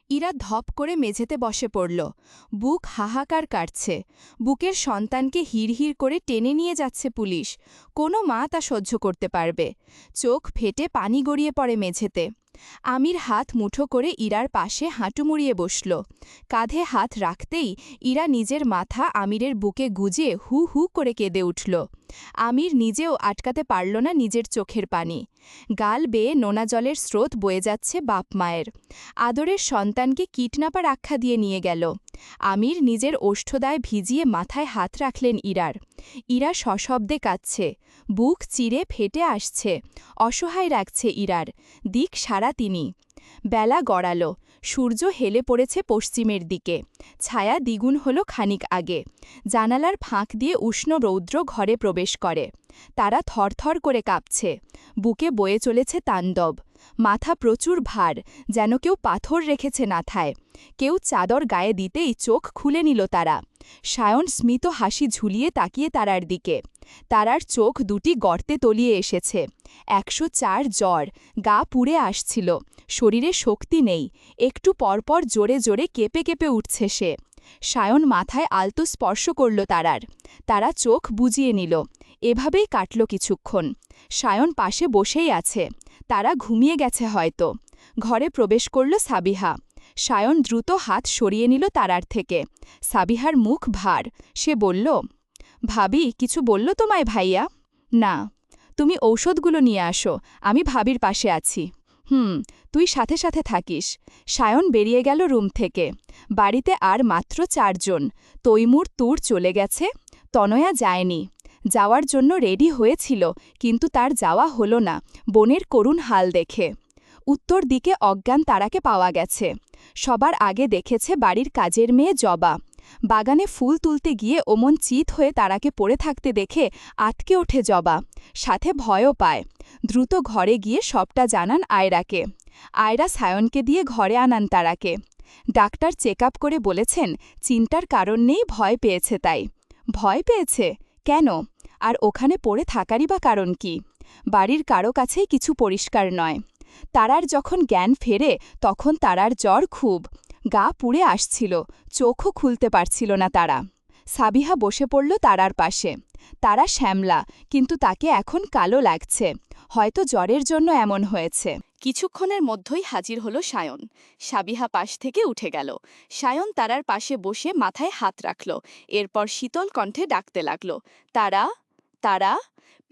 ইরা ধপ করে মেঝেতে বসে পড়ল। বুক হাহাকার কাটছে। বুকের সন্তানকে হিড়হিড় করে টেনে নিয়ে যাচ্ছে পুলিশ। কোনো মা তা সহ্য করতে পারবে? চোখ ফেটে পানি গড়িয়ে পড়ে মেঝেতে। আমির হাত মুঠো করে ইরার পাশে হাঁটু মুড়িয়ে বসল। কাঁধে হাত রাখতেই ইরা নিজের মাথা আমিরের বুকে গুজে হু হু করে কেঁদে উঠল। আমির নিজেও আটকাতে পারল না নিজের চোখের পানি। গাল বেয়ে নোনা জলের স্রোত বয়ে যাচ্ছে বাপ মায়ের। আদরের সন্তানকে কিডন্যাপার আখ্যা দিয়ে নিয়ে গেল। আমির নিজের ওষ্ঠদায় ভিজিয়ে মাথায় হাত রাখলেন ইরার। ইরা সশব্দে কাঁদছে। বুক চিরে ফেটে আসছে। অসহায় রাখছে ইরার। দিক সারা তিনি। বেলা গড়াল। সূর্য হেলে পড়েছে পশ্চিমের দিকে। ছায়া দ্বিগুণ হল খানিক আগে। জানালার ফাঁক দিয়ে উষ্ণ রৌদ্র ঘরে প্রবেশ করে। তারা থরথর করে কাঁপছে। বুকে বয়ে চলেছে তাণ্ডব। মাথা প্রচুর ভার, যেন কেউ পাথর রেখেছে মাথায়। কেউ চাদর গায়ে দিতেই চোখ খুলে নিল তারা। সায়ন স্মিত হাসি ঝুলিয়ে তাকিয়ে তারার দিকে। তারার চোখ দুটি গর্তে তলিয়ে এসেছে। ১০৪ জ্বর, গা পুড়ে আসছিল। শরীরে শক্তি নেই। একটু পরপর জোরে জোরে কেঁপে কেঁপে উঠছে সে। সায়ন মাথায় আলতো স্পর্শ করল তারার। তারা চোখ বুজিয়ে নিল। এভাবেই কাটল কিছুক্ষণ। সায়ন পাশে বসেই আছে। তারা ঘুমিয়ে গেছে হয়তো। ঘরে প্রবেশ করল সাবিহা। সায়ন দ্রুত হাত সরিয়ে নিল তারার থেকে। সাবিহার মুখ ভার। সে বলল, ভাবি কিছু বলল তোমায় ভাইয়া? না। তুমি ঔষধগুলো নিয়ে আসো, আমি ভাবির পাশে আছি। তুই সাথে সাথে থাকিস। সায়ন বেরিয়ে গেল রুম থেকে। বাড়িতে আর মাত্র ৪ জন। তৈমুর তুর চলে গেছে। তনয়া যায়নি। যাওয়ার জন্য রেডি হয়েছিল, কিন্তু তার যাওয়া হলো না বোনের করুণ হাল দেখে। উত্তর দিকে অজ্ঞান তারাকে পাওয়া গেছে। সবার আগে দেখেছে বাড়ির কাজের মেয়ে জবা। বাগানে ফুল তুলতে গিয়ে ওমন চিত হয়ে তারাকে পড়ে থাকতে দেখে আটকে ওঠে জবা। সাথে ভয়ও পায়। দ্রুত ঘরে গিয়ে সবটা জানান আয়রাকে। আয়রা সায়নকে দিয়ে ঘরে আনান তারাকে। ডাক্তার চেক আপ করে বলেছেন চিন্তার কারণ নেই, ভয় পেয়েছে তাই। ভয় পেয়েছে? কেন? আর ওখানে পড়ে থাকারই বা কারণ কি? বাড়ির কারো কাছেই কিছু পরিষ্কার নয়। তারার যখন জ্ঞান ফেরে তখন তারার জ্বর খুব। গা পুড়ে আসছিল, চোখও খুলতে পারছিল না তারা। সাবিহা বসে পড়ল তারার পাশে। তারা শ্যামলা, কিন্তু তাকে এখন কালো লাগছে। হয়তো জ্বরের জন্য এমন হয়েছে। কিছুক্ষণের মধ্যেই হাজির হলো সায়ন। সাবিহা পাশ থেকে উঠে গেল। সায়ন তারার পাশে বসে মাথায় হাত রাখল। এরপর শীতল কণ্ঠে ডাকতে লাগল, তারা, তারা।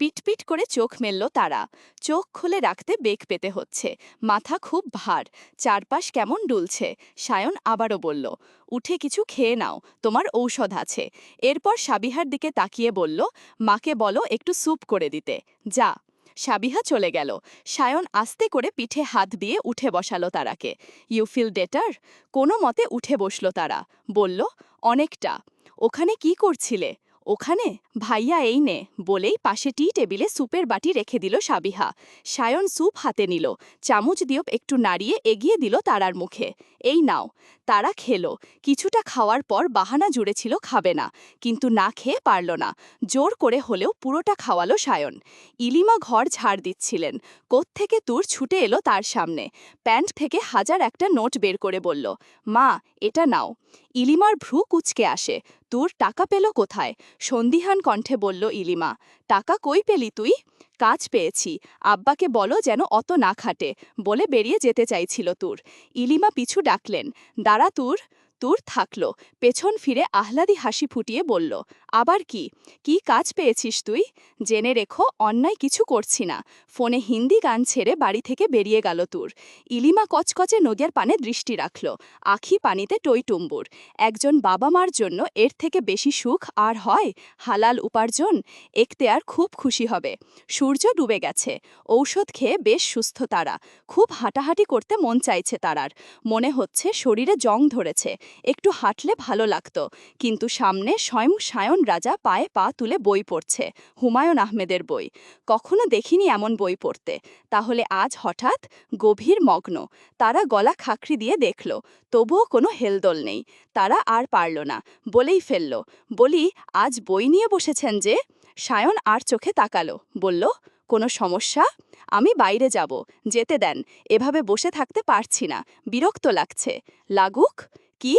পিটপিট করে চোখ মেলল তারা। চোখ খুলে রাখতে বেগ পেতে হচ্ছে। মাথা খুব ভার। চারপাশ কেমন ডুলছে। সায়ন আবারও বলল, উঠে কিছু খেয়ে নাও, তোমার ঔষধ আছে। এরপর সাবিহার দিকে তাকিয়ে বলল, মাকে বলো একটু স্যুপ করে দিতে। যা। সাবিহা চলে গেল। সায়ন আস্তে করে পিঠে হাত দিয়ে উঠে বসালো তারাকে। You feel better? কোনো মতে উঠে বসল তারা। বলল, অনেকটা। ওখানে কি করছিলে? ওখানে? ভাইয়া এই নে, বলেই পাশে টি টেবিলে স্যুপের বাটি রেখে দিল সাবিহা। সায়ন স্যুপ হাতে নিল। চামচ দিয়ে একটু নাড়িয়ে এগিয়ে দিল তারার মুখে। এই নাও। তারা খেলো। কিছুটা খাওয়ার পর বাহানা জুড়েছিল খাবে না, কিন্তু না খেয়ে পারল না। জোর করে হলেও পুরোটা খাওয়ালো সায়ন। ইলিমা ঘর ঝাড় দিচ্ছিলেন। কোত্থেকে তুর ছুটে এলো তার সামনে। প্যান্ট থেকে ১০০০ একটা নোট বের করে বলল, মা এটা নাও। ইলিমার ভ্রু কুঁচকে আসে। তুর টাকা পেল কোথায়? সন্দিহান কণ্ঠে বলল ইলিমা, টাকা কই পেলি তুই? কাজ পেয়েছি, আব্বাকে বলো যেন অত না খাটে, বলে বেরিয়ে যেতে চাইছিল তুর। ইলিমা পিছু ডাকলেন, দাঁড়া তুর। তুর থাকল। পেছন ফিরে আহ্লাদি হাসি ফুটিয়ে বলল, আবার কি? কি কাজ পেয়েছিস তুই? জেনে রেখো অন্যায় কিছু করছি না। ফোনে হিন্দি গান ছেড়ে বাড়ি থেকে বেরিয়ে গেল তুর। ইলিমা কচকচে নদিয়ার পানে দৃষ্টি রাখল। আখি পানিতে টইটুম্বুর। একজন বাবা মার জন্য এর থেকে বেশি সুখ আর হয়? হালাল উপার্জন। এখতেয়ার খুব খুশি হবে। সূর্য ডুবে গেছে। ঔষধ খেয়ে বেশ সুস্থ তারা। খুব হাঁটাহাঁটি করতে মন চাইছে তারার। মনে হচ্ছে শরীরে জং ধরেছে। একটু হাঁটলে ভালো লাগতো। কিন্তু সামনে স্বয়ং সায়ন রাজা পায়ে পা তুলে বই পড়ছে। হুমায়ুন আহমেদের বই। কখনো দেখিনি এমন বই পড়তে। তাহলে আজ হঠাৎ? গভীর মগ্ন। তারা গলা খাকরি দিয়ে দেখল। তবুও কোনো হেলদোল নেই। তারা আর পারল না। বলেই ফেলল, বলি আজ বই নিয়ে বসেছেন যে? সায়ন আর চোখে তাকালো, বলল, কোনো সমস্যা? আমি বাইরে যাব, যেতে দেন, এভাবে বসে থাকতে পারছি না, বিরক্ত লাগছে। লাগুক? কি?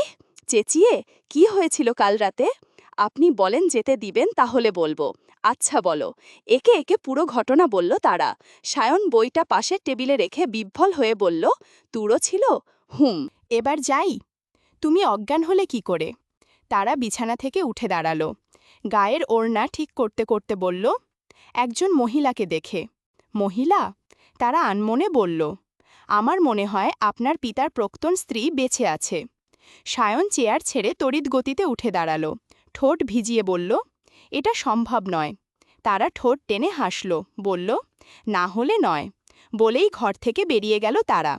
চেঁচিয়ে? কি হয়েছিল কাল রাতে? আপনি বলেন যেতে দিবেন তাহলে বলবো। আচ্ছা বলো। একে একে পুরো ঘটনা বলল তারা। সায়ন বইটা পাশের টেবিলে রেখে বিহ্বল হয়ে বলল, তুরো ছিল? এবার যাই। তুমি অজ্ঞান হলে কি করে? তারা বিছানা থেকে উঠে দাঁড়ালো। গায়ের ওড়না ঠিক করতে করতে বলল, একজন মহিলাকে দেখে। মহিলা? তারা আনমনে বলল, আমার মনে হয় আপনার পিতার প্রাক্তন স্ত্রী বেঁচে আছে। সায়ন চেয়ার ছেড়ে তড়িৎ গতিতে উঠে দাঁড়ালো। ঠোঁট ভিজিয়ে বলল, এটা সম্ভব নয়। তারা ঠোঁট টেনে হাসল, বলল, না হলে নয়। বলেই ঘর থেকে বেরিয়ে গেল তারা।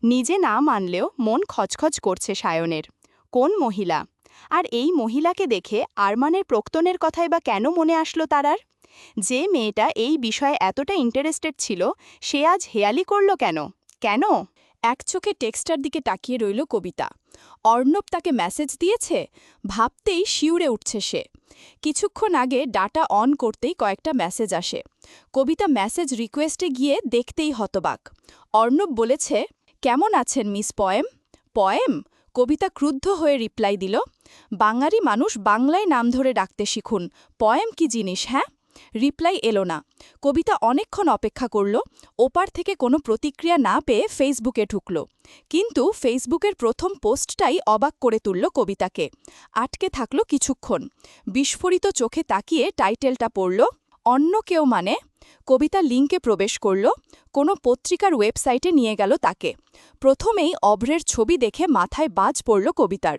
নিজে না মানলেও মন খচখচ করছে সায়নের। কোন মহিলা? আর এই মহিলাকে দেখে আরমানের প্রাক্তনের কথাই বা কেন মনে আসলো তারার? যে মেয়েটা এই বিষয়ে এতটা ইন্টারেস্টেড ছিল, সে আজ হেয়ালি করল কেন? কেন? এক চোখে টেক্সটার দিকে তাকিয়ে রইল কবিতা। অর্ণব তাকে মেসেজ দিয়েছে? ভাবতেই শিউরে উঠছে সে। কিছুক্ষণ আগে ডাটা অন করতেই কয়েকটা মেসেজ আসে। কবিতা মেসেজ রিকোয়েস্টে গিয়ে দেখতেই হতবাক। অর্ণব বলেছে, কেমন আছেন মিস পয়েম? পয়েম? কবিতা ক্রুদ্ধ হয়ে রিপ্লাই দিল, বাঙালি মানুষ বাংলায় নাম ধরে ডাকতে শিখুন, পয়েম কি জিনিস হ্যাঁ? রিপ্লাই এলো না। কবিতা অনেকক্ষণ অপেক্ষা করল। ওপার থেকে কোনো প্রতিক্রিয়া না পেয়ে ফেসবুকে ঢুকল। কিন্তু ফেসবুকের প্রথম পোস্টটাই অবাক করে তুলল কবিতাকে। আটকে থাকল কিছুক্ষণ। বিস্ফোরিত চোখে তাকিয়ে টাইটেলটা পড়ল, অন্য কেউ মানে? কবিতা লিঙ্কে প্রবেশ করল। কোনো পত্রিকার ওয়েবসাইটে নিয়ে গেল তাকে। প্রথমেই অভ্রের ছবি দেখে মাথায় বাজ পড়ল কবিতার।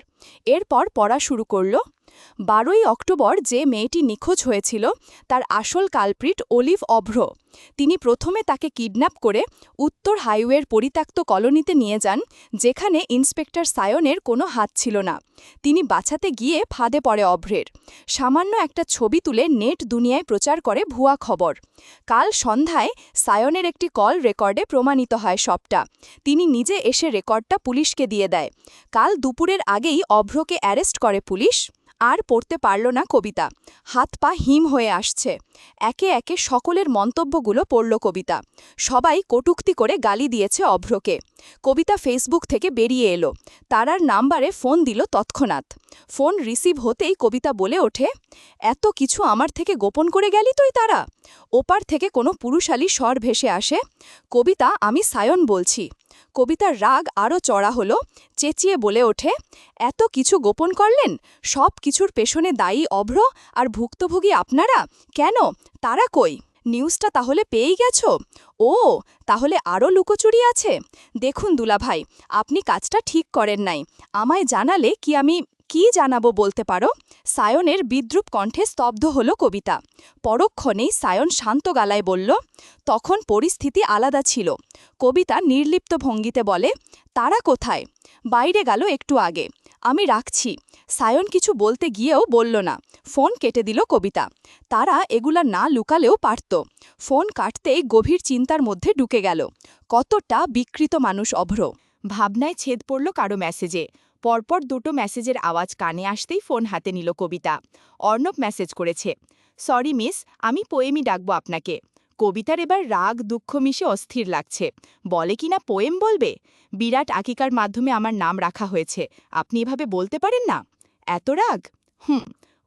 এরপর পড়া শুরু করল। 12ই অক্টোবর যে মেয়েটি নিখোঁজ হয়েছিল তার আসল কালপ্রিট অলিভ অভ্র। তিনি প্রথমে তাকে কিডন্যাপ করে উত্তর হাইওয়ের পরিত্যক্ত কলোনিতে নিয়ে যান, যেখানে ইন্সপেক্টর সায়নের কোনো হাত ছিল না। তিনি বাঁচাতে গিয়ে ফাঁদে পড়ে অভ্রের। সামান্য একটা ছবি তুলে নেট দুনিয়ায় প্রচার করে ভুয়া খবর। কাল সন্ধ্যায় সায়নের একটি কল রেকর্ডে প্রমাণিত হয় সবটা। তিনি নিজে এসে রেকর্ডটা পুলিশকে দিয়ে দেয়। কাল দুপুরের আগেই অভ্রকে অ্যারেস্ট করে পুলিশ। আর পড়তে পারল না কবিতা। হাত পা হিম হয়ে আসছে। একে একে সকলের মন্তব্যগুলো পড়ল কবিতা। সবাই কটূক্তি করে গালি দিয়েছে অভ্রকে। কবিতা ফেসবুক থেকে বেরিয়ে এলো। তারার নাম্বারে ফোন দিল তৎক্ষণাৎ। ফোন রিসিভ হতেই কবিতা বলে ওঠে, এত কিছু আমার থেকে গোপন করে গেলি তুই তারা? ওপার থেকে কোনো পুরুষালী স্বর ভেসে আসে, কবিতা আমি সায়ন বলছি। কবিতার রাগ আরও চড়া হলো। চেঁচিয়ে বলে ওঠে, এত কিছু গোপন করলেন? সব কিছুর পেছনে দায়ী অভ্র আর ভুক্তভোগী আপনারা? কেন? তারা কই? নিউজটা তাহলে পেয়েই গেছ? ও, তাহলে আরও লুকোচুরি আছে? দেখুন দুলাভাই, আপনি কাজটা ঠিক করেন নাই। আমায় জানালে কি আমি কি জানাবো বলতে পারো? সায়নের বিদ্রূপ কণ্ঠে স্তব্ধ হলো কবিতা। পরক্ষণেই সায়ন শান্ত গলায় বলল, তখন পরিস্থিতি আলাদা ছিল। কবিতা নির্লিপ্ত ভঙ্গিতে বলে, তারা কোথায়? বাইরে গেল একটু আগে। আমি রাখছি। সায়ন কিছু বলতে গিয়েও বলল না। ফোন কেটে দিল কবিতা। তারা এগুলা না লুকালেও পারত। ফোন কাটতেই গভীর চিন্তার মধ্যে ঢুকে গেল। কতটা বিকৃত মানুষ অভ্র। ভাবনায় ছেদ পড়ল কারো মেসেজে। পরপর দুটো মেসেজের আওয়াজ কানে আসতেই ফোন হাতে নিল কবিতা। অর্ণব মেসেজ করেছে, সরি মিস, আমি পোয়েমই ডাকবো আপনাকে। কবিতার এবার রাগ দুঃখ মিশে অস্থির লাগছে। বলে কিনা পোয়েম বলবে? বিরাট আকিকার মাধ্যমে আমার নাম রাখা হয়েছে, আপনি এভাবে বলতে পারেন না? এত রাগ?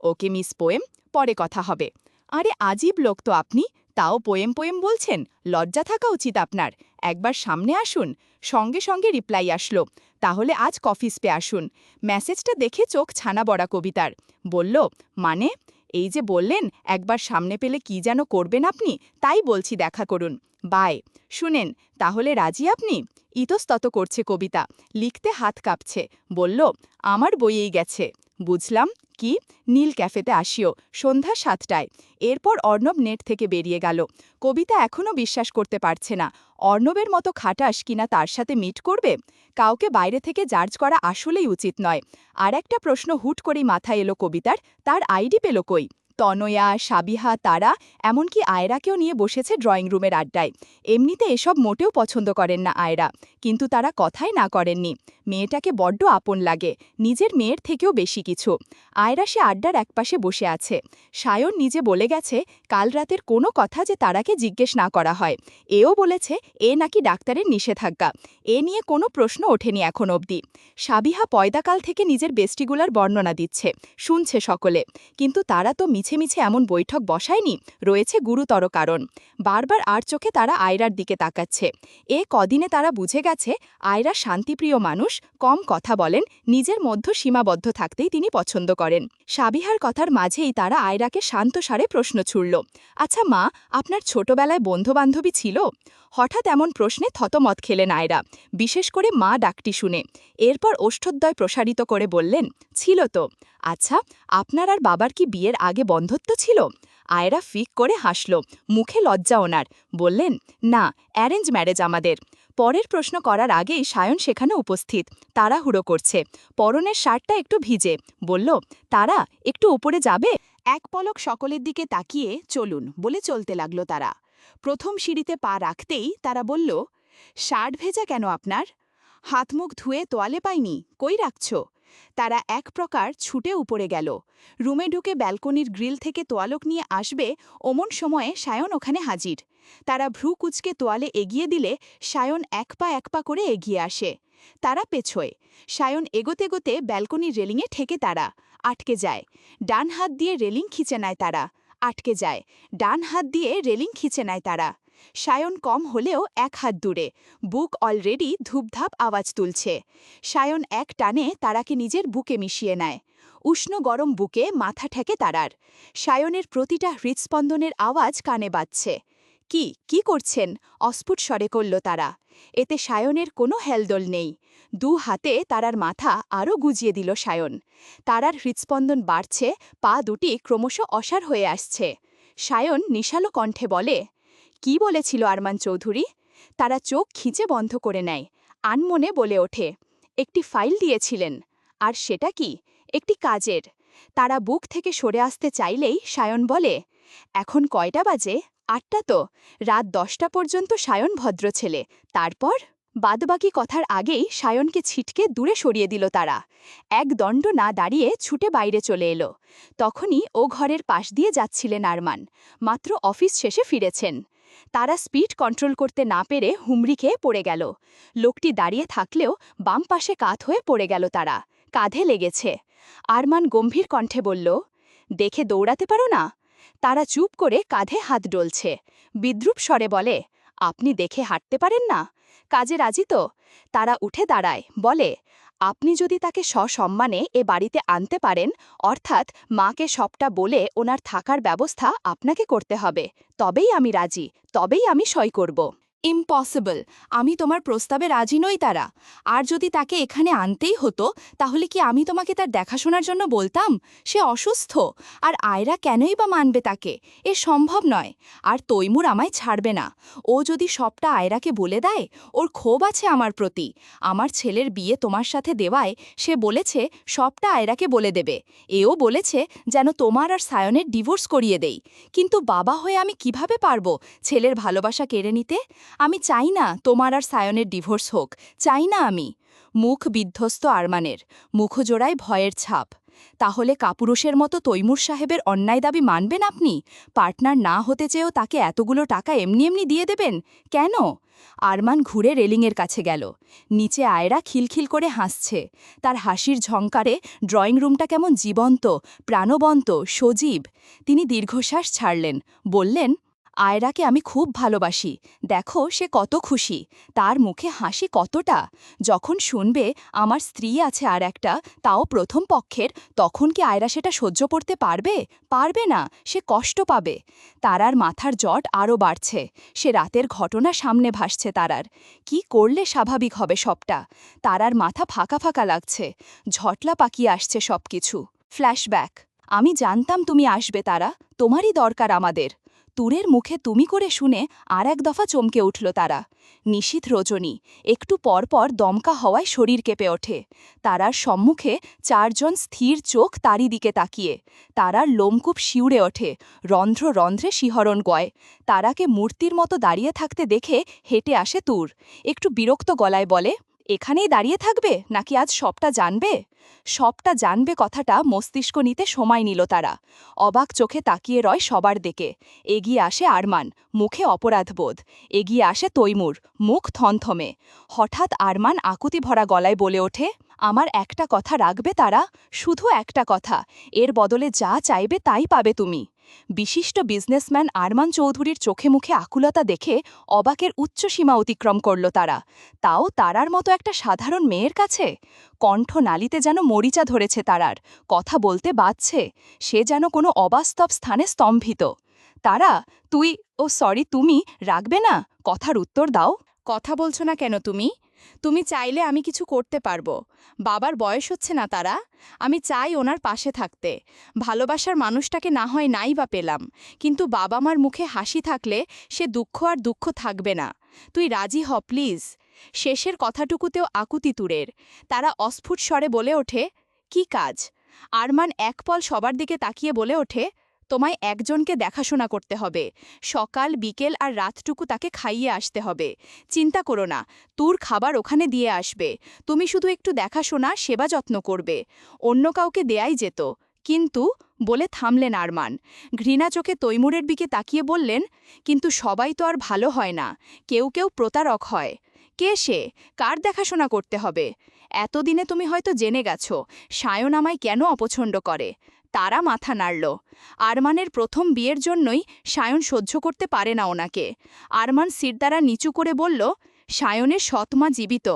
ওকে মিস পোয়েম, পরে কথা হবে। আরে আজীব লোক তো আপনি, তাও পোয়েম পোয়েম বলছেন, লজ্জা থাকা উচিত আপনার। একবার সামনে আসুন। সঙ্গে সঙ্গে রিপ্লাই আসলো, তাহলে আজ কফি স্পে আসুন। মেসেজটা দেখে চোখ ছানা বড়া কবিতার। বলল, মানে? এই যে বললেন একবার সামনে পেলে কি যেন করবেন আপনি, তাই বলছি দেখা করুন। বাই। শুনেন, তাহলে রাজি আপনি? ইতস্তত করছে কবিতা, লিখতে হাত কাঁপছে। বলল, আমার বইয়েই গেছে। বুঝলাম। কি? নীল ক্যাফেতে আসিও, সন্ধ্যা 7টায়। এরপর অর্ণব নেট থেকে বেরিয়ে গেল। কবিতা এখনও বিশ্বাস করতে পারছে না, অর্ণবের মতো খাটাস কিনা তার সাথে মিট করবে। কাউকে বাইরে থেকে জার্জ করা আসলেই উচিত নয়। আর একটা প্রশ্ন হুট করেই মাথায় এলো কবিতার, তার আইডি পেল কই? তনয়া, সাবিহা, তারা, এমনকি আয়রাকেও নিয়ে বসেছে ড্রয়িং রুমের আড্ডায়। এমনিতে এসব মোটেও পছন্দ করেন না আয়রা, কিন্তু তারা কথাই না করেননি। মেয়েটাকে বড্ড আপন লাগে, নিজের মেয়ের থেকেও বেশি কিছু। আয়রা সে আড্ডার একপাশে বসে আছে। সায়ন নিজে বলে গেছে কাল রাতের কোনো কথা যে তারাকে জিজ্ঞেস না করা হয়। এও বলেছে এ নাকি ডাক্তারের নিষেধাজ্ঞা। এ নিয়ে কোনো প্রশ্ন ওঠেনি এখন অবধি। সাবিহা পয়দাকাল থেকে নিজের বেস্টিগুলার বর্ণনা দিচ্ছে, শুনছে সকলে। কিন্তু তারা তো মিছে মিছে এমন বৈঠক বসায়নি, রয়েছে গুরুতর কারণ। বারবার আর চোখে তারা আয়রার দিকে তাকাচ্ছে। কদিনে তারা বুঝে গেছে আয়রা শান্তিপ্রিয় মানুষ, কম কথা বলেন, নিজের মধ্যে সীমাবদ্ধ থাকতেই তিনি পছন্দ করেন। সাবিহার কথার মাঝেই তারা আয়রাকে শান্ত সারে প্রশ্ন ছুড়ল, আচ্ছা মা, আপনার ছোটবেলায় বন্ধুবান্ধবী ছিল? হঠাৎ এমন প্রশ্নে থতমত খেলেন আয়রা, বিশেষ করে মা ডাকটি শুনে। এরপর ওষ্ঠোদ্বয় প্রসারিত করে বললেন, ছিল তো। আচ্ছা, আপনার আর বাবার কি বিয়ের আগে বন্ধুত্ব ছিল? আয়রা ফিক করে হাসল, মুখে লজ্জা ওনার। বললেন, না, অ্যারেঞ্জ ম্যারেজ আমাদের। পরের প্রশ্ন করার আগেই সায়ন সেখানে উপস্থিত, তাড়াহুড়ো করছে। পরনের শার্টটা একটু ভিজে। বলল, তারা একটু উপরে যাবে? এক পলক সকলের দিকে তাকিয়ে চলুন বলে চলতে লাগল তারা। প্রথম সিঁড়িতে পা রাখতেই তারা বলল, শার্ট ভেজা কেন আপনার? হাত মুখ ধুয়ে তোয়ালে পাইনি, কই রাখছ? তারা এক প্রকার ছুটে উপরে গেল। রুমে ঢুকে ব্যালকনির গ্রিল থেকে তোয়ালক নিয়ে আসবে অমন সময়ে সায়ন ওখানে হাজির। তারা ভ্রু কুচকে তোয়ালে এগিয়ে দিলে সায়ন এক পা করে এগিয়ে আসে। তারা পেছোয়। সায়ন এগোতে এগোতে ব্যালকনির রেলিংয়ে ঠেকে তারা আটকে যায়। ডান হাত দিয়ে রেলিং খিচে নেয় তারা, আটকে যায়। ডান হাত দিয়ে রেলিং খিচে নেয় তারা। সায়ন কম হলেও এক হাত দূরে, বুক অলরেডি ধূপধাপ আওয়াজ তুলছে। সায়ন এক টানে তারাকে নিজের বুকে মিশিয়ে নেয়। উষ্ণ গরম বুকে মাথা ঠেকে তারার। সায়নের প্রতিটা হৃৎস্পন্দনের আওয়াজ কানে বাজছে। কি করছেন? অস্ফুট স্বরে করল তারা। এতে সায়নের কোনো হেলদোল নেই। দু হাতে তারার মাথা আরও গুজিয়ে দিল সায়ন। তারার হৃৎস্পন্দন বাড়ছে, পা দুটি ক্রমশ অসাড় হয়ে আসছে। সায়ন নিশালো কণ্ঠে বলে, কি বলেছিল আরমান চৌধুরী? তারা চোখ খিচে বন্ধ করে নেয়। আনমনে বলে ওঠে, একটি ফাইল দিয়েছিলেন। আর সেটা কি? একটি কাজের। তারা বুক থেকে সরে আসতে চাইলেই সায়ন বলে, এখন কয়টা বাজে? ৮টা তো। রাত 10টা পর্যন্ত সায়ন ভদ্র ছেলে, তারপর? বাদবাকি কথার আগেই সায়নকে ছিটকে দূরে সরিয়ে দিল তারা। এক দণ্ড না দাঁড়িয়ে ছুটে বাইরে চলে এলো। তখনই ও ঘরের পাশ দিয়ে যাচ্ছিলেন আরমান, মাত্র অফিস শেষে ফিরেছেন। তারা স্পিড কন্ট্রোল করতে না পেরে হুমড়ি খেয়ে পড়ে গেল। লোকটি দাঁড়িয়ে থাকলেও বাম পাশে কাত হয়ে পড়ে গেল তারা, কাঁধে লেগেছে। আরমান গম্ভীর কণ্ঠে বলল, দেখে দৌড়াতে পারো না? তারা চুপ করে কাঁধে হাত ডলছে। বিদ্রুপ স্বরে বলে, আপনি দেখে হাঁটতে পারেন না? কাজে রাজি তো? তারা উঠে দাঁড়ায়, বলে, আপনি যদি তাকে সসম্মানে এ বাড়িতে আনতে পারেন, অর্থাৎ মাকে সবটা বলে ওনার থাকার ব্যবস্থা আপনাকে করতে হবে, তবেই আমি রাজি, তবেই আমি সই করব। ইম্পসিবল, আমি তোমার প্রস্তাবে রাজি নই তারা। আর যদি তাকে এখানে আনতেই হতো, তাহলে কি আমি তোমাকে তার দেখাশোনার জন্য বলতাম? সে অসুস্থ, আর আয়রা কেনই বা মানবে তাকে? এ সম্ভব নয়। আর তৈমুর আমায় ছাড়বে না। ও যদি সবটা আয়রাকে বলে দেয়, ওর ক্ষোভ আছে আমার প্রতি। আমার ছেলের বিয়ে তোমার সাথে দেওয়ায় সে বলেছে সবটা আয়রাকে বলে দেবে। এও বলেছে যেন তোমার আর সায়নের ডিভোর্স করিয়ে দেই। কিন্তু বাবা হয়ে আমি কিভাবে পারবো ছেলের ভালোবাসা কেড়ে নিতে? আমি চাই না তোমার আর সায়নের ডিভোর্স হোক, চাই না আমি। মুখ বিধ্বস্ত আরমানের, মুখজোড়ায় ভয়ের ছাপ। তাহলে কাপুরুষের মতো তৈমুর সাহেবের অন্যায় দাবি মানবেন আপনি? পার্টনার না হতে চেয়েও তাকে এতগুলো টাকা এমনি এমনি দিয়ে দেবেন কেন? আরমান ঘুরে রেলিংয়ের কাছে গেল। নিচে আয়রা খিলখিল করে হাসছে। তার হাসির ঝংকারে ড্রয়িং রুমটা কেমন জীবন্ত, প্রাণবন্ত, সজীব। তিনি দীর্ঘশ্বাস ছাড়লেন, বললেন, আয়রাকে আমি খুব ভালোবাসি। দেখো সে কত খুশি, তার মুখে হাসি কতটা। যখন শুনবে আমার স্ত্রী আছে আর একটা, তাও প্রথম পক্ষের, তখন কি আয়রা সেটা সহ্য করতে পারবে? পারবে না, সে কষ্ট পাবে। তারার মাথার জট আরও বাড়ছে। সে রাতের ঘটনা সামনে ভাসছে তারার। কি করলে স্বাভাবিক হবে সবটা? তারার মাথা ফাঁকা ফাঁকা লাগছে। ঝটলা পাকিয়ে আসছে সবকিছু। ফ্ল্যাশব্যাক। আমি জানতাম তুমি আসবে তারা, তোমারই দরকার আমাদের। তুরের মুখে তুমি করে শুনে আর এক দফা চমকে উঠল তারা। নিশীথ রজনী, একটু পরপর দমকা হওয়ায় শরীর কেঁপে ওঠে। তারার সম্মুখে 4 জন স্থির চোখ তারই দিকে তাকিয়ে। তারার লোমকূপ শিউরে ওঠে, রন্ধ্র রন্ধ্রে শিহরণ গয়। তারাকে মূর্তির মতো দাঁড়িয়ে থাকতে দেখে হেঁটে আসে তুর। একটু বিরক্ত গলায় বলে, এখানেই দাঁড়িয়ে থাকবে নাকি আজ সবটা জানবে? সবটা জানবে কথাটা মস্তিষ্ক নিতে সময় নিল তারা। অবাক চোখে তাকিয়ে রয় সবার দিকে। এগিয়ে আসে আরমান, মুখে অপরাধবোধ। এগিয়ে আসে তৈমুর, মুখ থমথমে। হঠাৎ আরমান আকুতি ভরা গলায় বলে ওঠে, আমার একটা কথা রাখবে তারা, শুধু একটা কথা, এর বদলে যা চাইবে তাই পাবে তুমি। বিশিষ্ট বিজনেসম্যান আরমান চৌধুরীর চোখে মুখে আকুলতা দেখে অবাকের উচ্চ সীমা অতিক্রম করল তারা। তাও তারার মতো একটা সাধারণ মেয়ের কাছে। কণ্ঠ নালিতে যেন মরিচা ধরেছে তারার, কথা বলতে বাধছে। সে যেন কোনো অবাস্তব স্থানে স্তম্ভিত। তারা, সরি তুমি রাখবে না? কথার উত্তর দাও। কথা বলছো না কেন তুমি? তুমি চাইলে আমি কিছু করতে পারবো। বাবার বয়স হচ্ছে না তারা, আমি চাই ওনার পাশে থাকতে। ভালোবাসার মানুষটাকে না হয় নাই বা পেলাম, কিন্তু বাবা মার মুখে হাসি থাকলে সে দুঃখ আর দুঃখ থাকবে না। তুই রাজি হ প্লিজ। শেষের কথাটুকুতেও আকুতি তুরের। তারা অস্ফুট স্বরে বলে ওঠে, কি কাজ? আরমান এক পল সবার দিকে তাকিয়ে বলে ওঠে, তোমায় একজনকে দেখাশোনা করতে হবে। সকাল বিকেল আর রাতটুকু তাকে খাইয়ে আসতে হবে। চিন্তা করো না, তোর খাবার ওখানে দিয়ে আসবে। তুমি শুধু একটু দেখাশোনা সেবা যত্ন করবে। অন্য কাউকে দেয়াই যেত, কিন্তু বলে থামলেন আরমান। ঘৃণা চোখে তৈমুরের দিকে তাকিয়ে বললেন, কিন্তু সবাই তো আর ভালো হয় না, কেউ কেউ প্রতারক হয়। কে সে? কার দেখাশোনা করতে হবে? এতদিনে তুমি হয়তো জেনে গেছো সায়ন আমায় কেন অপছন্দ করে। তারা মাথা নাড়ল। আরমানের প্রথম বিয়ের জন্যই সায়ন সহ্য করতে পারে না ওনাকে। আরমান সিরদারা নিচু করে বলল, সায়নের সৎমা জীবিত।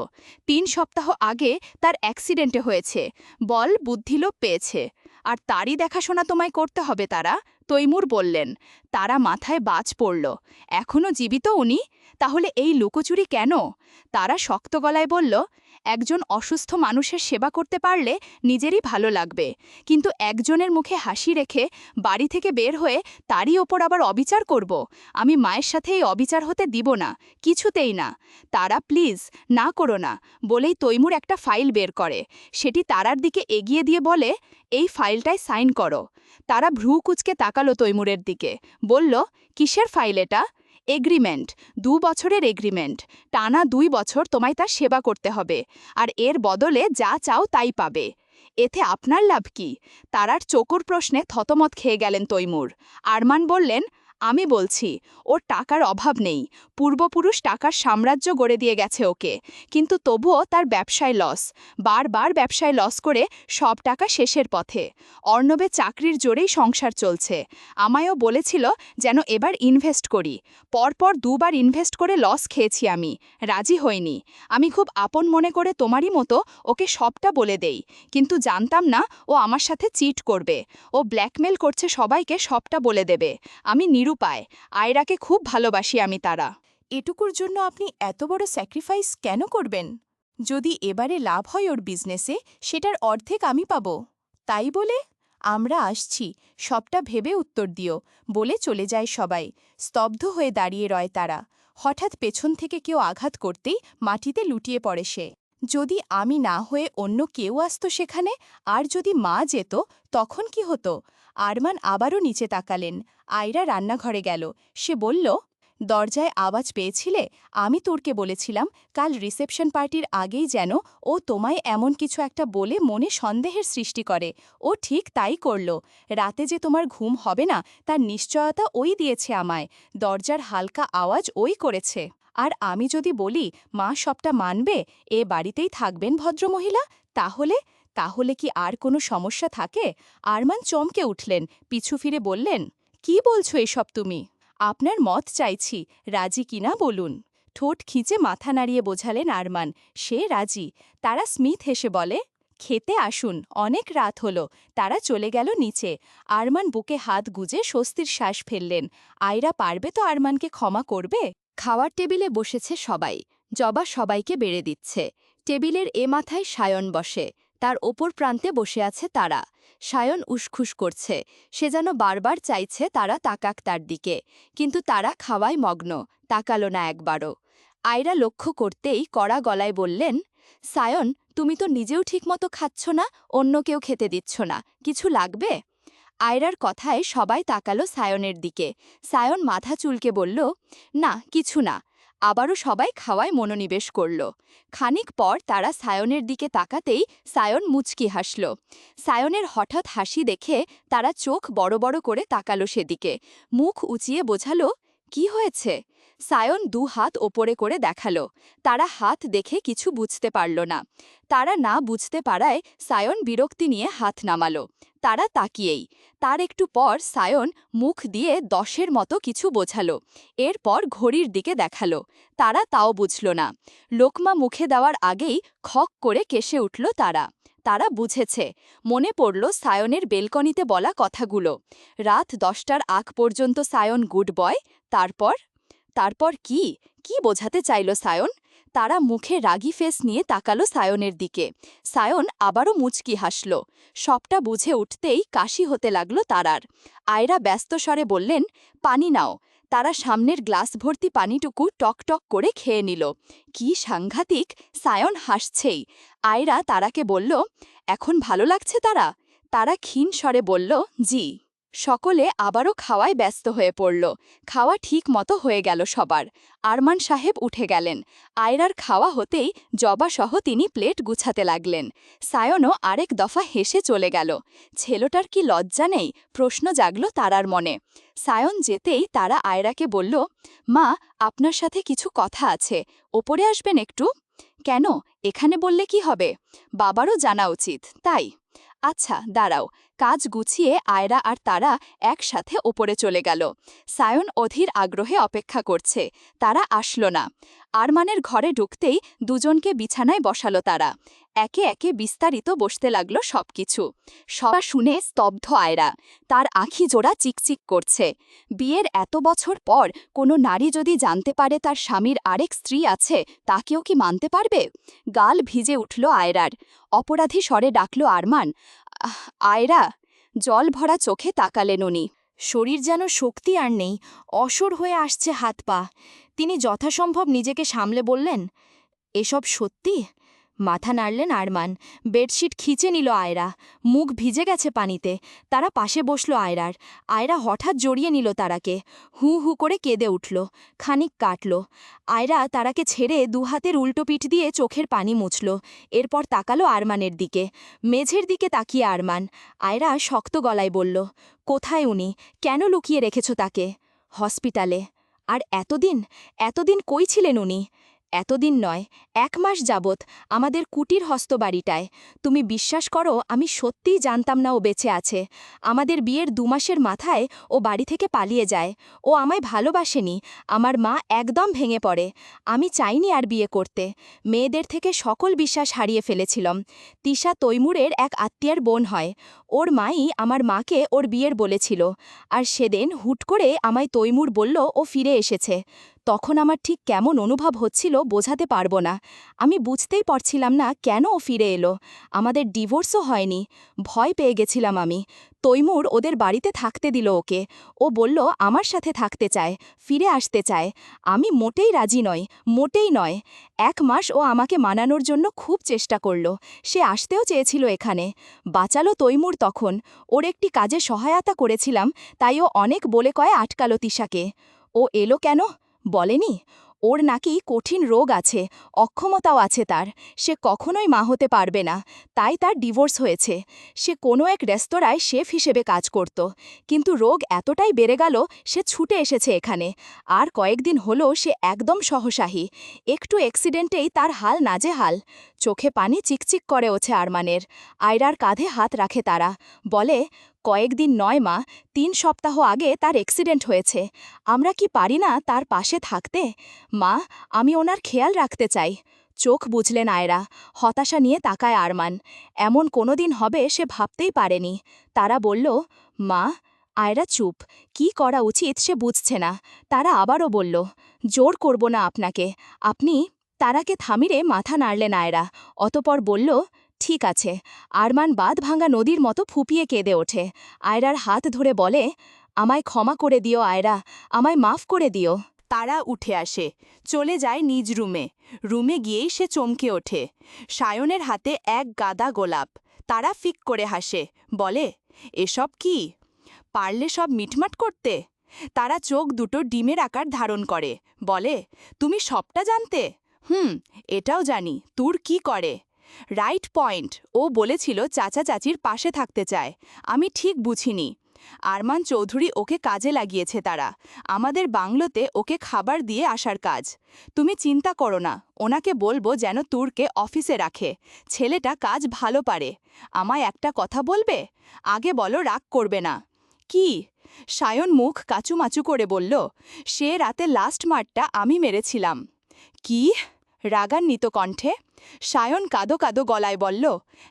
৩ সপ্তাহ আগে তার অ্যাক্সিডেন্টে হয়েছে, বল বুদ্ধিলোপ পেয়েছে। আর তারই দেখাশোনা তোমায় করতে হবে তারা? তৈমুর বললেন। তারা মাথায় বাজ পড়ল। এখনও জীবিত উনি? তাহলে এই লুকোচুরি কেন? তারা শক্ত গলায় বলল, একজন অসুস্থ মানুষের সেবা করতে পারলে নিজেরই ভালো লাগবে, কিন্তু একজনের মুখে হাসি রেখে বাড়ি থেকে বের হয়ে তারই ওপর আবার অবিচার করব? আমি মায়ের সাথে এই অবিচার হতে দিব না, কিছুতেই না। তারা প্লিজ, না করো না। বলেই তৈমুর একটা ফাইল বের করে। সেটি তারার দিকে এগিয়ে দিয়ে বলে, এই ফাইলটায় সাইন করো। তারা ভ্রু কুচকে তাকালো তৈমুরের দিকে, বলল, কিসের ফাইল এটা? এগ্রিমেন্ট, ২ বছরের এগ্রিমেন্ট। টানা ২ বছর তোমায় তার সেবা করতে হবে, আর এর বদলে যা চাও তাই পাবে। এতে আপনার লাভ কি? তারার চোখর প্রশ্নে থতমত খেয়ে গেলেন তৈমুর। আরমান বললেন, আমি বলছি, ওর টাকার অভাব নেই। পূর্বপুরুষ টাকার সাম্রাজ্য গড়ে দিয়ে গেছে ওকে, কিন্তু তবুও তার ব্যবসায় লস। বারবার ব্যবসায় লস করে সব টাকা শেষের পথে। অর্ণবে চাকরির জোরেই সংসার চলছে। আমায়ও বলেছিল যেন এবার ইনভেস্ট করি। পরপর ২ বার ইনভেস্ট করে লস খেয়েছি আমি, রাজি হইনি। আমি খুব আপন মনে করে তোমারই মতো ওকে সবটা বলে দেই, কিন্তু জানতাম না ও আমার সাথে চিট করবে। ও ব্ল্যাকমেল করছে সবাইকে সবটা বলে দেবে। আমি নিরুপায়। আয়রাকে খুব ভালোবাসি আমি তারা। এটুকুর জন্য আপনি এত বড় স্যাক্রিফাইস কেন করবেন? যদি এবারে লাভ হয় ওর বিজনেসে, সেটার অর্ধেক আমি পাব। তাই বলে? আমরা আসছি, সবটা ভেবে উত্তর দিও, বলে চলে যায় সবাই। স্তব্ধ হয়ে দাঁড়িয়ে রয় তারা। হঠাৎ পেছন থেকে কেউ আঘাত করতেই মাটিতে লুটিয়ে পড়ে সে। যদি আমি না হয়ে অন্য কেউ আসতো সেখানে, আর যদি মা যেত, তখন কি হতো? আরমান আবারও নিচে তাকালেন। আয়রা রান্নাঘরে গেল। সে বলল, দরজায় আওয়াজ পেয়েছিলে? আমি তোরকে বলেছিলাম কাল রিসেপশন পার্টির আগেই যেন ও তোমায় এমন কিছু একটা বলে মনে সন্দেহের সৃষ্টি করে। ও ঠিক তাই করল। রাতে যে তোমার ঘুম হবে না তার নিশ্চয়তা ওই দিয়েছে আমায়। দরজার হালকা আওয়াজ ওই করেছে। আর আমি যদি বলি মা সবটা মানবে, এ বাড়িতেই থাকবেন ভদ্রমহিলা, তাহলে তাহলে কি আর কোনো সমস্যা থাকে? আরমান চমকে উঠলেন, পিছু ফিরে বললেন, কি বলছো এসব তুমি? আপনার মত চাইছি, রাজি কিনা বলুন। ঠোঁট খিঁচে মাথা নাড়িয়ে বোঝালেন আরমান, সে রাজি। তারা স্মিথ হেসে বলে, খেতে আসুন, অনেক রাত হলো। তারা চলে গেল নিচে। আরমান বুকে হাত গুজে স্বস্তির শ্বাস ফেললেন। আয়রা পারবে তো আরমানকে ক্ষমা করবে? খাওয়ার টেবিলে বসেছে সবাই। জবা সবাইকে বেড়ে দিচ্ছে। টেবিলের এ মাথায় সায়ন বসে, তার ওপর প্রান্তে বসে আছে তারা। সায়ন উসখুস করছে, সে যেন বারবার চাইছে তারা তাকাক তার দিকে, কিন্তু তারা খাওয়ায় মগ্ন, তাকালো না একবারও। আয়রা লক্ষ্য করতেই কড়া গলায় বললেন, সায়ন, তুমি তো নিজেও ঠিকমতো খাচ্ছ না, অন্য কেউ খেতে দিচ্ছ না, কিছু লাগবে? আয়রার কথায় সবাই তাকালো সায়নের দিকে। সায়ন মাথা চুলকে বলল, না কিছু না। আবারও সবাই খাওয়ায় মনোনিবেশ করল। খানিক পর তারা সায়নের দিকে তাকাতেই সায়ন মুচকি হাসল। সায়নের হঠাৎ হাসি দেখে তারা চোখ বড় বড় করে তাকালো সেদিকে, মুখ উঁচিয়ে বোঝালো, কি হয়েছে? সায়ন 2 হাত ওপরে করে দেখালো। তারা হাত দেখে কিছু বুঝতে পারল না। তারা না বুঝতে পারায় সায়ন বিরক্তি নিয়ে হাত নামালো। তারা তাকিয়েই। তার একটু পর সায়ন মুখ দিয়ে 10-এর মতো কিছু বোঝালো। এরপর ঘড়ির দিকে দেখালো। তারা তাও বুঝল না। লোকমা মুখে দেওয়ার আগেই খক করে কেসে উঠল তারা। তারা বুঝেছে। মনে পড়ল সায়নের বেলকনিতে বলা কথাগুলো। রাত 10টার আগ পর্যন্ত সায়ন গুড বয়। তারপর কি বোঝাতে চাইল সায়ন? তারা মুখে রাগী ফেস নিয়ে তাকালো সায়নের দিকে। সায়ন আবারও মুচকি হাসল। সবটা বুঝে উঠতেই কাশি হতে লাগল তারার। আয়রা ব্যস্ত স্বরে বললেন, পানি নাও। তারা সামনের গ্লাস ভর্তি পানিটুকু টকটক করে খেয়ে নিল। কি সাংঘাতিক! সায়ন হাসছেই। আয়রা তারাকে বলল, এখন ভালো লাগছে তারা? তারা ক্ষীণ স্বরে বলল, জি। সকলে আবারও খাওয়ায় ব্যস্ত হয়ে পড়ল। খাওয়া ঠিক মতো হয়ে গেল সবার। আরমান সাহেব উঠে গেলেন। আয়রার খাওয়া হতেই জবাসহ তিনি প্লেট গুছাতে লাগলেন। সায়নও আরেক দফা হেসে চলে গেল। ছেলেটার কি লজ্জা নেই? প্রশ্ন জাগল তারার মনে। সায়ন যেতেই তারা আয়রাকে বলল, মা, আপনার সাথে কিছু কথা আছে, ওপরে আসবেন একটু? কেন? এখানে বললে কি হবে? বাবারও জানা উচিত, তাই। আচ্ছা, দাঁড়াও। কাজ গুছিয়ে আয়রা আর তারা একসাথে ওপরে চলে গেল। সায়ন অধীর আগ্রহে অপেক্ষা করছে। তারা আসলো না। আরমানের ঘরে ঢুকতেই দুজনকে বিছানায় বসালো তারা। একে একে বিস্তারিত বসতে লাগলো সবকিছু। সবা শুনে স্তব্ধ আয়রা। তার আঁখি জোড়া চিকচিক করছে। বিয়ের এত বছর পর কোনো নারী যদি জানতে পারে তার স্বামীর আরেক স্ত্রী আছে, তাকেও কি মানতে পারবে? গাল ভিজে উঠল আয়রার। অপরাধী স্বরে ডাকল আরমান, আয়রা। জল ভরা চোখে তাকালেন উনি। শরীর যেন শক্তি আর নেই, অসর হয়ে আসছে হাত পা। তিনি যথাসম্ভব নিজেকে সামলে বললেন, এসব সত্যি? মাথা নাড়লেন আরমান। বেডশিট খিচে নিল আয়রা। মুখ ভিজে গেছে পানিতে। তারা পাশে বসল আয়রার। আয়রা হঠাৎ জড়িয়ে নিল তারাকে। হু হু করে কেঁদে উঠল। খানিক কাটল। আয়রা তারাকে ছেড়ে 2 হাতের উল্টো পিঠ দিয়ে চোখের পানি মুছল। এরপর তাকালো আরমানের দিকে। মেঝের দিকে তাকিয়ে আরমান। আয়রা শক্ত গলায় বলল, কোথায় উনি? কেন লুকিয়ে রেখেছ তাকে? হসপিটালে। আর এতদিন কই ছিলেন উনি? এতদিন নয়, 1 মাস যাবৎ আমাদের কুটির হস্তবাড়িটায়। তুমি বিশ্বাস করো, আমি সত্যিই জানতাম না ও বেঁচে আছে। আমাদের বিয়ের 2 মাসের মাথায় ও বাড়ি থেকে পালিয়ে যায়। ও আমায় ভালোবাসেনি। আমার মা একদম ভেঙে পড়ে। আমি চাইনি আর বিয়ে করতে। মেয়েদের থেকে সকল বিশ্বাস হারিয়ে ফেলেছিলাম। তিশা তৈমুরের এক আত্মীয়ার বোন হয়। ওর মাই আমার মাকে ওর বিয়ের বলেছিল। আর সেদিন হুট করে আমায় তৈমুর বলল ও ফিরে এসেছে। তখন আমার ঠিক কেমন অনুভব হচ্ছিল বোঝাতে পারবো না। আমি বুঝতেই পারছিলাম না কেন ও ফিরে এলো। আমাদের ডিভোর্সও হয়নি। ভয় পেয়ে গেছিলাম আমি। তৈমুর ওদের বাড়িতে থাকতে দিল ওকে। ও বলল আমার সাথে থাকতে চায়, ফিরে আসতে চায়। আমি মোটেই রাজি নই, মোটেই নয়। 1 মাস ও আমাকে মানানোর জন্য খুব চেষ্টা করল। সে আসতেও চেয়েছিল এখানে। বাঁচালো তৈমুর তখন। ওর একটি কাজে সহায়তা করেছিলাম, তাই ও অনেক বলে কয়ে আটকালো তিশাকে। ও এলো কেন? বলেনি? ওর নাকি কঠিন রোগ আছে, অক্ষমতাও আছে তার। সে কখনোই মা হতে পারবে না, তাই তার ডিভোর্স হয়েছে। সে কোনো এক রেস্তোরাঁয় শেফ হিসেবে কাজ করত। কিন্তু রোগ এতটাই বেড়ে গেল সে ছুটে এসেছে এখানে। আর কয়েকদিন হলো সে একদম সহসাহী। একটু অ্যাক্সিডেন্টেই তার হাল নাজেহাল। চোখে পানি চিকচিক করে ওঠে আরমানের। আয়রার কাঁধে হাত রাখে তারা। বলে, কয়েকদিন নয় মা, 3 সপ্তাহ আগে তার অ্যাক্সিডেন্ট হয়েছে। আমরা কি পারি না তার পাশে থাকতে? মা, আমি ওনার খেয়াল রাখতে চাই। চোখ বুঝলেন আয়রা। হতাশা নিয়ে তাকায় আরমান। এমন কোনোদিন হবে সে ভাবতেই পারেনি। তারা বলল, মা। আয়রা চুপ। কি করা উচিত সে বুঝছে না। তারা আবারও বলল, জোর করব না আপনাকে। আপনি। তারাকে থামিরে মাথা নাড়লেন আয়রা। অতপর বলল, ঠিক আছে। আরমান বাঁধ ভাঙা নদীর মতো ফুপিয়ে কেঁদে ওঠে। আয়রার হাত ধরে বলে, আমায় ক্ষমা করে দিও আয়রা, আমায় মাফ করে দিও। তারা উঠে আসে, চলে যায় নিজ রুমে। রুমে গিয়েই সে চমকে ওঠে। সায়নের হাতে এক গাদা গোলাপ। তারা ফিক করে হাসে, বলে, এসব কি? পারলে সব মিটমাট করতে? তারা চোখ দুটো ডিমের আকার ধারণ করে, বলে, তুমি সবটা জানতে? এটাও জানি। তোর কি করে? Right point. ও বলেছিল চাচা চাচির পাশে থাকতে চায়। আমি ঠিক বুঝিনি। আরমান চৌধুরী ওকে কাজে লাগিয়েছে তারা। আমাদের বাংলোতে ওকে খাবার দিয়ে আসার কাজ। তুমি চিন্তা করো না, ওনাকে বলবো যেন তুরকে অফিসে রাখে। ছেলেটা কাজ ভালো পারে। আমায় একটা কথা বলবে? আগে বলো, রাগ করবে না। কি? সায়ন মুখ কাচুমাচু করে বলল, সে রাতে লাস্ট মারটা আমি মেরেছিলাম। কি? রাগান্বিত কণ্ঠে সায়ন কাদো কাদো গলায় বলল,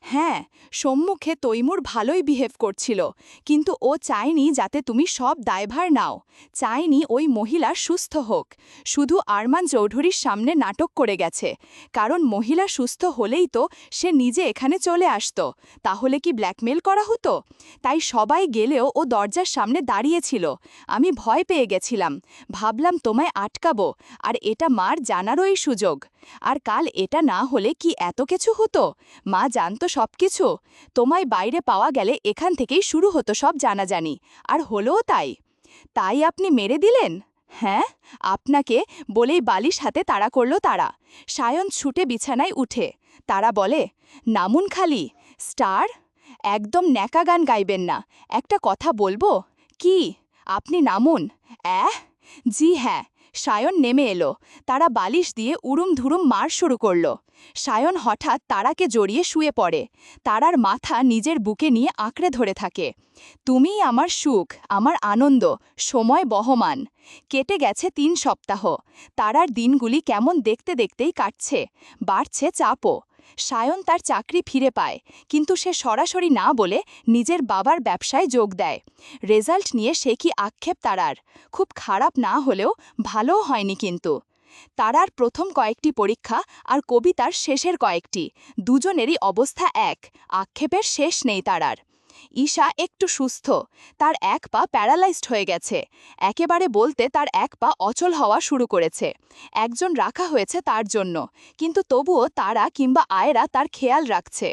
হ্যাঁ, সম্মুখে তৈমুর ভালোই বিহেভ করছিল, কিন্তু ও চায়নি যাতে তুমি সব দায়ভার নাও। চায়নি ওই মহিলা সুস্থ হোক। শুধু আরমান চৌধুরীর সামনে নাটক করে গেছে। কারণ মহিলা সুস্থ হলেই তো সে নিজে এখানে চলে আসতো। তাহলে কি ব্ল্যাকমেল করা হতো? তাই সবাই গেলেও ও দরজার সামনে দাঁড়িয়েছিল। আমি ভয় পেয়ে গেছিলাম। ভাবলাম তোমায় আটকাবো, আর এটা মার জানারই সুযোগ। আর কাল এটা না হলে কি এত কিছু হতো? মা জানতো সব কিছু। তোমায় বাইরে পাওয়া গেলে এখান থেকেই শুরু হতো সব জানাজানি। আর হলোও তাই। তাই আপনি মেরে দিলেন? হ্যাঁ, আপনাকে বলেই বালিশ হাতে তাড়া করল তারা। সায়ন ছুটে বিছানায় উঠে। তারা বলে, নামুন খালি। স্টার, একদম ন্যাকা গান গাইবেন না। একটা কথা বলবো? কি? আপনি নামুন। জি হ্যাঁ। সায়ন নেমে এলো। তারা বালিশ দিয়ে উড়ুম ধুরুম মার শুরু করল। সায়ন হঠাৎ তারাকে জড়িয়ে শুয়ে পড়ে। তারার মাথা নিজের বুকে নিয়ে আঁকড়ে ধরে থাকে। তুমিই আমার সুখ, আমার আনন্দ, সময় বহমান। কেটে গেছে ৩ সপ্তাহ। তারার দিনগুলি কেমন দেখতে দেখতেই কাটছে। বাড়ছে চাপও। সায়ন তার চাকরি ফিরে পায়, কিন্তু সে সরাসরি না বলে নিজের বাবার ব্যবসায় যোগ দেয়। রেজাল্ট নিয়ে সে কি আক্ষেপ তারার? খুব খারাপ না হলেও ভালোও হয়নি কিন্তু। তারার প্রথম কয়েকটি পরীক্ষা আর কবিতার শেষের কয়েকটি, দুজনেরই অবস্থা এক। আক্ষেপের শেষ নেই তারার। ঈশা একটু সুস্থ। তার এক পা প্যারালাইজড হয়ে গেছে। একেবারে বলতে তার এক পা অচল হওয়া শুরু করেছে। একজন রাখা হয়েছে তার জন্য, কিন্তু তবুও তারা কিংবা আয়রা তার খেয়াল রাখছে।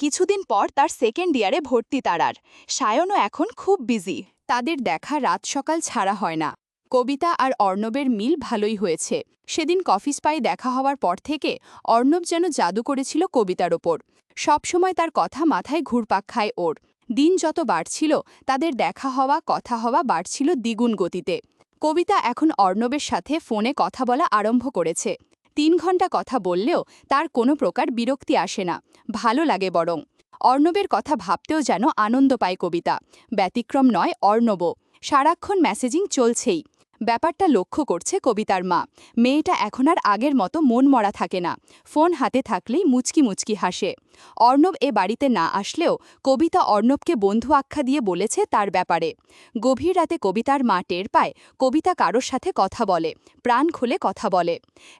কিছুদিন পর তার সেকেন্ড ইয়ারে ভর্তি তারার। সায়নও এখন খুব বিজি। তাদের দেখা রাত সকাল ছাড়া হয় না। কবিতা আর অর্ণবের মিল ভালোই হয়েছে। সেদিন কফি স্পাই দেখা হওয়ার পর থেকে অর্ণব যেন জাদু করেছিল কবিতার ওপর। সবসময় তার কথা মাথায় ঘুরপাক খায় ওর। দিন যত বাড়ছিল তাদের দেখা হওয়া কথা হওয়া বাড়ছিল দ্বিগুণ গতিতে। কবিতা এখন অর্ণবের সাথে ফোনে কথা বলা আরম্ভ করেছে। ৩ ঘন্টা কথা বললেও তার কোনো প্রকার বিরক্তি আসে না, ভালো লাগে বরং। অর্ণবের কথা ভাবতেও যেন আনন্দ পায় কবিতা। ব্যতিক্রম নয় অর্ণবও। সারাক্ষণ মেসেজিং চলছেই। ব্যাপারটা লক্ষ্য করছে কবিতার মা। মেয়েটা এখন আর আগের মতো মন মরা থাকে না। ফোন হাতে থাকলেই মুচকি মুচকি হাসে। অর্ণব এ বাড়িতে না আসলেও কবিতা অর্ণবকে বন্ধু আখ্যা দিয়ে বলেছে তার ব্যাপারে। গভীর রাতে কবিতার মা টের পায় কবিতা কারোর সাথে কথা বলে, প্রাণ খুলে কথা বলে।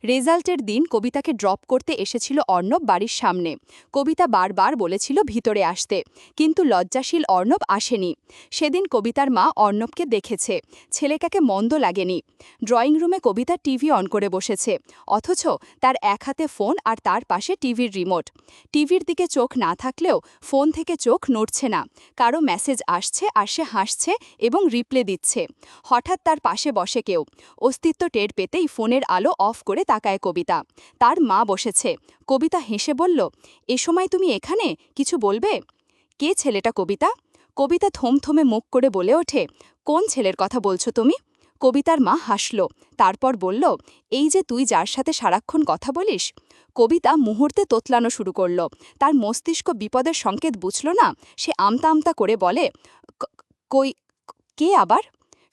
রেজাল্টের দিন কবিতাকে ড্রপ করতে এসেছিল অর্ণব বাড়ির সামনে। কবিতা বারবার বলেছিল ভিতরে আসতে, কিন্তু লজ্জাশীল অর্ণব আসেনি। সেদিন কবিতার মা অর্ণবকে দেখেছে। ছেলেটাকে মন্দ লাগেনি। ড্রয়িং রুমে কবিতা টিভি অন করে বসেছে, অথচ তার এক হাতে ফোন আর তার পাশে টিভির রিমোট। টিভির দিকে চোখ না থাকলেও ফোন থেকে চোখ নড়ছে না। কারো মেসেজ আসছে আর সে হাসছে এবং রিপ্লে দিচ্ছে। হঠাৎ তার পাশে বসে কেউ। অস্তিত্ব টের পেতেই ফোনের আলো অফ করে তাকায় কবিতা। তার মা বসেছে। কবিতা হেসে বলল, এ সময় তুমি এখানে? কিছু বলবে? কে ছেলেটা কবিতা? কবিতা থমথমে মুখ করে বলে ওঠে, কোন ছেলের কথা বলছো তুমি? কবিতার মা হাসল। তারপর বলল, এই যে তুই যার সাথে সারাক্ষণ কথা বলিস। কবিতা মুহূর্তে তোতলানো শুরু করল। তার মস্তিষ্ক বিপদের সংকেত বুঝল না। সে আমতা আমতা করে বলে, কই, কে আবার?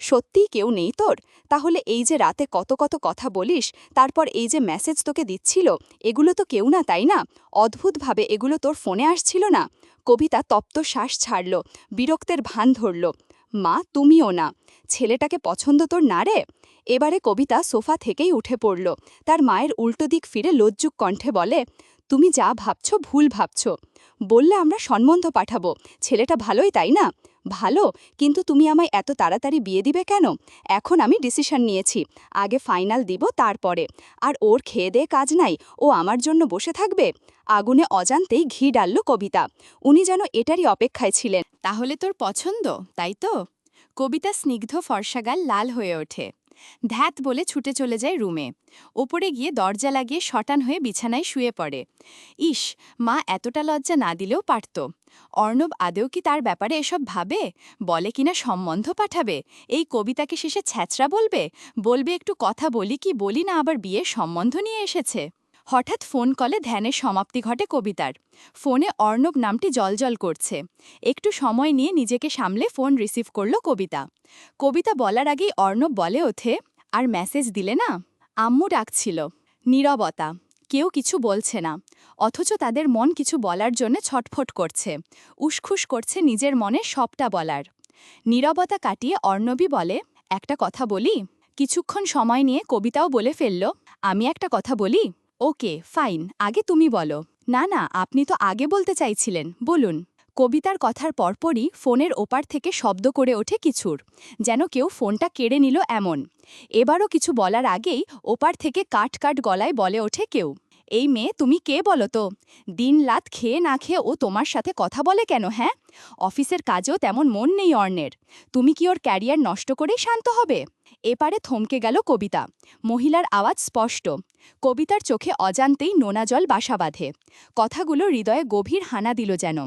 সত্যিই কেউ নেই তোর? তাহলে এই যে রাতে কত কত কথা বলিস, তারপর এই যে মেসেজ তোকে দিচ্ছিল, এগুলো তো কেউ না, তাই না? অদ্ভুতভাবে এগুলো তোর ফোনে আসছিল না? কবিতা তপ্ত শ্বাস ছাড়ল, বিরক্তের ভান ধরল। মা, তুমিও না। ছেলেটাকে পছন্দ তোর না রে? এবারে কবিতা সোফা থেকেই উঠে পড়ল। তার মায়ের উল্টো দিক ফিরে লজ্জুক কণ্ঠে বলে, তুমি যা ভাবছ ভুল ভাবছ। বললে আমরা সম্বন্ধ পাঠাবো। ছেলেটা ভালোই, তাই না? ভালো, কিন্তু তুমি আমায় এত তাড়াতাড়ি বিয়ে দিবে কেন? এখন আমি ডিসিশন নিয়েছি, আগে ফাইনাল দিব তারপরে। আর ওর খেয়ে দেয়ে কাজ নাই, ও আমার জন্য বসে থাকবে? আগুনে অজান্তেই ঘি ডালল কবিতা। উনি যেন এটারই অপেক্ষায় ছিলেন। তাহলে তোর পছন্দ, তাই তো? কবিতা স্নিগ্ধ ফর্সাগাল লাল হয়ে ওঠে। ধ্যাত বলে ছুটে চলে যায় রুমে। ওপরে গিয়ে দরজা লাগিয়ে শটান হয়ে বিছানায় শুয়ে পড়ে। ইস, মা এতটা লজ্জা না দিলেও পারত। অর্ণব আদেও কি তার ব্যাপারে এসব ভাবে? বলে কিনা সম্বন্ধ পাঠাবে? এই কবিতাকে শেষে ছ্যাচরা বলবে? বলবে একটু কথা বলি কি বলি না আবার বিয়ের সম্বন্ধ নিয়ে এসেছে। হঠাৎ ফোন কলে ধ্যানের সমাপ্তি ঘটে কবিতার। ফোনে অর্ণব নামটি জলজল করছে। একটু সময় নিয়ে নিজেকে সামলে ফোন রিসিভ করল কবিতা। কবিতা বলার আগেই অর্ণব বলে ওঠে, আর মেসেজ দিলে না? আম্মু ডাকছিল। নীরবতা। কেউ কিছু বলছে না, অথচ তাদের মন কিছু বলার জন্য ছটফট করছে, উসখুস করছে নিজের মনে সবটা বলার। নীরবতা কাটিয়ে অর্ণবী বলে, একটা কথা বলি? কিছুক্ষণ সময় নিয়ে কবিতাও বলে ফেলল, আমি একটা কথা বলি? ওকে ফাইন, আগে তুমি বলো। না না, আপনি তো আগে বলতে চাইছিলেন, বলুন। কবিতার কথার পরপরই ফোনের ওপার থেকে শব্দ করে ওঠে কিছুর, যেন কেউ ফোনটা কেড়ে নিল এমন। এবারও কিছু বলার আগেই ওপার থেকে কাট কাট গলায় বলে ওঠে কেউ, এই মেয়ে তুমি কে বলো তো? দিন রাত খেয়ে না খেয়ে ও তোমার সাথে কথা বলে কেন? হ্যাঁ, অফিসের কাজেও তেমন মন নেই অর্ণের। তুমি কি ওর ক্যারিয়ার নষ্ট করেই শান্ত হবে? এপারে থমকে গেল কবিতা। মহিলার আওয়াজ স্পষ্ট। কবিতার চোখে অজান্তেই নোনা জল বাসা বাঁধে। কথাগুলো হৃদয়ে গভীর হানা দিল যেন।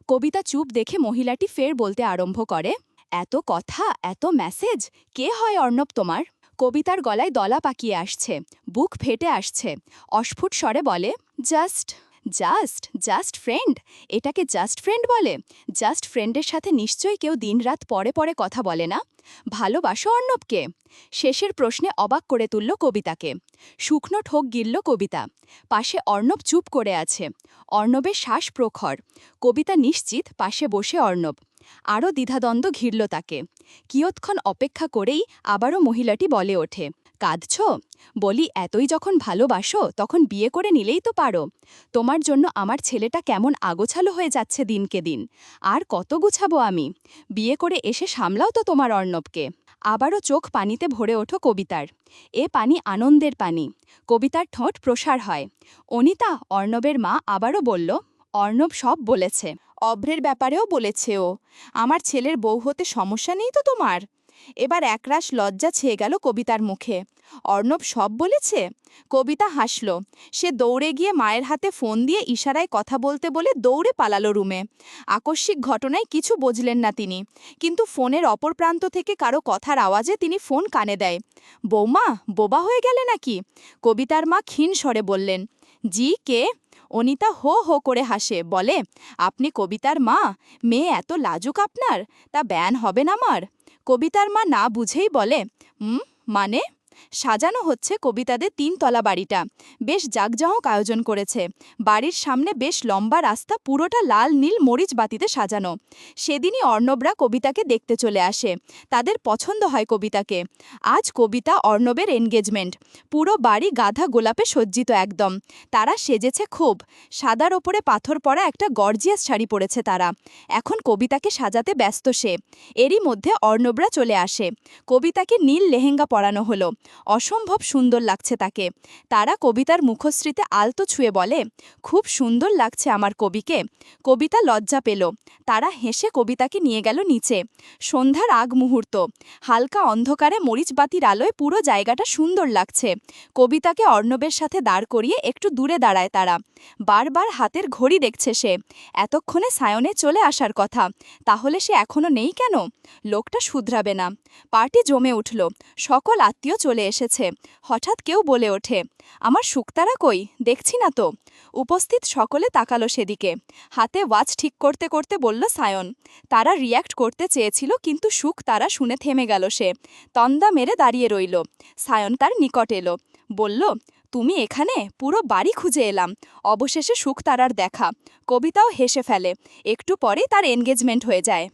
কবিতা চুপ দেখে মহিলাটি ফের বলতে আরম্ভ করে, এত কথা, এত মেসেজ, কে হয় অর্ণব তোমার? কবিতার গলায় দলা পাকিয়ে আসছে, বুক ফেটে আসছে। অস্ফুট স্বরে বলে, জাস্ট জাস্ট জাস্ট ফ্রেন্ড? এটাকে জাস্ট ফ্রেন্ড বলে? জাস্ট ফ্রেন্ডের সাথে নিশ্চয়ই কেউ দিনরাত পরে পরে কথা বলে না। ভালোবাসো অর্ণবকে? শেষের প্রশ্নে অবাক করে তুলল কবিতাকে। শুকনো ঠোক গিলল কবিতা। পাশে অর্ণব চুপ করে আছে। অর্ণবের শ্বাস প্রখর। কবিতা নিশ্চিত পাশে বসে অর্ণব। আরও দ্বিধাদ্বন্দ্ব ঘিরল তাকে। কিয়ৎক্ষণ অপেক্ষা করেই আবারও মহিলাটি বলে ওঠে, কাঁদছ? বলি, এতই যখন ভালোবাসো তখন বিয়ে করে নিলেই তো পারো। তোমার জন্য আমার ছেলেটা কেমন আগোছালো হয়ে যাচ্ছে দিনকে দিন। আর কত গুছাবো আমি? বিয়ে করে এসে সামলাও তো তোমার অর্ণবকে। আবারও চোখ পানিতে ভরে ওঠো কবিতার। এ পানি আনন্দের পানি। কবিতার ঠোঁট প্রসার হয়। অনিতা, অর্ণবের মা, আবারও বলল, অর্ণব সব বলেছে। অভ্রের ব্যাপারেও বলেছে ও। আমার ছেলের বউ হতে সমস্যা নেই তো তোমার? এবার একরাশ লজ্জা ছেয়ে গেল কবিতার মুখে। অর্ণব সব বলেছে? কবিতা হাসল। সে দৌড়ে গিয়ে মায়ের হাতে ফোন দিয়ে ইশারায় কথা বলতে বলে দৌড়ে পালালো রুমে। আকস্মিক ঘটনায় কিছু বুঝলেন না তিনি, কিন্তু ফোনের অপর প্রান্ত থেকে কারো কথার আওয়াজে তিনি ফোন কানে দেয়। বৌমা, বোবা হয়ে গেলে নাকি? কবিতার মা ক্ষীণ স্বরে বললেন। জি, কে? অনিতা হো হো করে হাসে, বলে, আপনি কবিতার মা? মেয়ে এত লাজুক আপনার? তা ব্যান হবেন আমার? কবিতার মা না বুঝেই বলে, মানে? সাজানো হচ্ছে কবিতাদের 3 তলা বাড়িটা। বেশ জাঁকজমক আয়োজন করেছে। বাড়ির সামনে বেশ লম্বা রাস্তা, পুরোটা লাল নীল মরিচ বাতিতে সাজানো। সেদিনই অর্ণবরা কবিতাকে দেখতে চলে আসে। তাদের পছন্দ হয় কবিতাকে। আজ কবিতা অর্ণবের এনগেজমেন্ট। পুরো বাড়ি গাধা গোলাপে সজ্জিত একদম। তারা সেজেছে খুব। সাদার ওপরে পাথর পরা একটা গর্জিয়াস শাড়ি পরেছে তারা। এখন কবিতাকে সাজাতে ব্যস্ত সে। এরই মধ্যে অর্ণবরা চলে আসে। কবিতাকে নীল লেহেঙ্গা পরানো হলো। অসম্ভব সুন্দর লাগছে তাকে। তারা কবিতার মুখশ্রীতে আলতো ছুঁয়ে বলে, খুব সুন্দর লাগছে আমার কবিকে। কবিতা লজ্জা পেল। তারা হেসে কবিতাকে নিয়ে গেল নিচে। সন্ধ্যার আগ মুহূর্ত। হালকা অন্ধকারে মরিচবাতির আলোয় পুরো জায়গাটা সুন্দর লাগছে। কবিতাকে অর্ণবের সাথে দাঁড় করিয়ে একটু দূরে দাঁড়ায় তারা। বারবার হাতের ঘড়ি দেখছে সে। এতক্ষণে সায়নে চলে আসার কথা, তাহলে সে এখনো নেই কেন? লোকটা শুধরাবে না। পার্টি জমে উঠল। সকল আত্মীয় চলে এসেছে। হঠাৎ কেউ বলে ওঠে, আমার শুকতারা কই, দেখছি না তো। উপস্থিত সকলে তাকালো সেদিকে। হাতে ওয়াচ ঠিক করতে করতে বলল সায়ন। তারা রিয়্যাক্ট করতে চেয়েছিল, কিন্তু সুখ তারা শুনে থেমে গেল সে। তন্দা মেরে দাঁড়িয়ে রইল। সায়ন তার নিকট এলো, বলল, তুমি এখানে? পুরো বাড়ি খুঁজে এলাম। অবশেষে সুখ তারার দেখা। কবিতাও হেসে ফেলে। একটু পরেই তার এনগেজমেন্ট হয়ে যায়।